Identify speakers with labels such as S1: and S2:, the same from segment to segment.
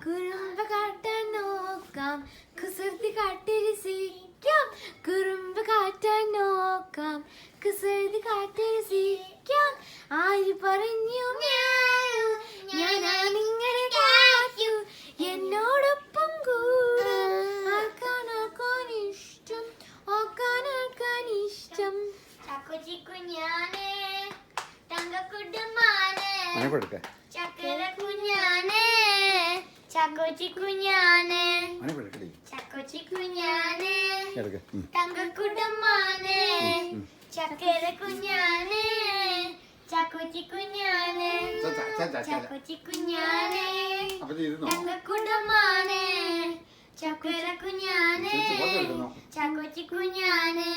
S1: കുറുമ്പ് കാട്ടാൻ നോക്കാം, കുസൃതി കാട്ടിരസിക്കാം. കുറുമ്പ് കാട്ടാൻ നോക്കാം, കുസൃതി കാട്ടിരസിക്കാം. ആര് പറഞ്ഞു ഞാനാ നിങ്ങളുടെ കാറ്റു, എന്നോടൊപ്പം കൂടെ ആർക്കാനാർക്കാൻ ഇഷ്ടം, ആർക്കാനാർക്കാൻ ഇഷ്ടം. ചക്കുച്ചിക്കുഞ്ഞാനെ തങ്കക്കുട്ടമാനെ ചക്കര കുഞ്ഞാനെ ചക്കോച്ചിക്കുഞ്ഞാനെ ചക്കോച്ചിക്കുഞ്ഞാനെ തങ്കക്കുട്ടമാനെ ചക്കര കുഞ്ഞാനെ ചക്കോച്ചിക്കുഞ്ഞാനെ ചക്കോച്ചിക്കുഞ്ഞാനെ തങ്കക്കുട്ടമാനെ ചക്കര കുഞ്ഞാനെ ചക്കോച്ചിക്കുഞ്ഞാനെ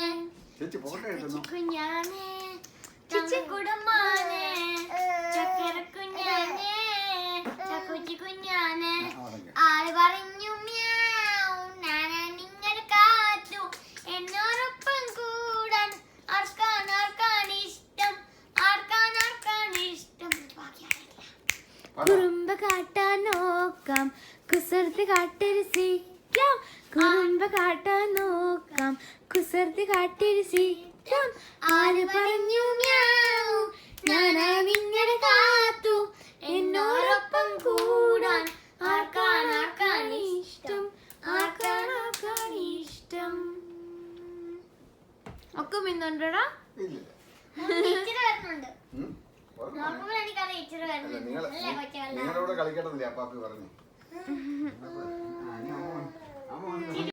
S1: ചക്കോച്ചിക്കുഞ്ഞാനെ തങ്കക്കുട്ടമാനെ ചക്കര കുഞ്ഞാനെ ചക്കോച്ചിക്കുഞ്ഞാനെ. ആര് പറഞ്ഞു ഞാനാ നിങ്ങളുടെ കാറ്റു, എന്നോടൊപ്പം കൂടാൻ ആർക്കാനാർക്കാൻ ഇഷ്ടം, ആർക്കാനാർക്കാൻ ഇഷ്ടം. കുറുമ്പ് കാട്ടാൻ നോക്കാം, കുസൃതി കാട്ടിരസിക്കാം. കുറുമ്പ് കാട്ടാൻ നോക്കാം, കുസൃതി കാട്ടിരസിക്കാം. ആര് പറഞ്ഞു ഞാനാ നിങ്ങളുടെ കാത്തു, എന്നോടൊപ്പം കൂടാൻ ആർക്കാനാർക്കാൻ ഇഷ്ടം, ആർക്കാനാർക്കാൻ ഇഷ്ടം. ഒക്കെ മിന്നുണ്ടോടാ?
S2: നിങ്ങളോട് കളിക്കണമെന്നില്ല അപ്പാപ്പി പറഞ്ഞു.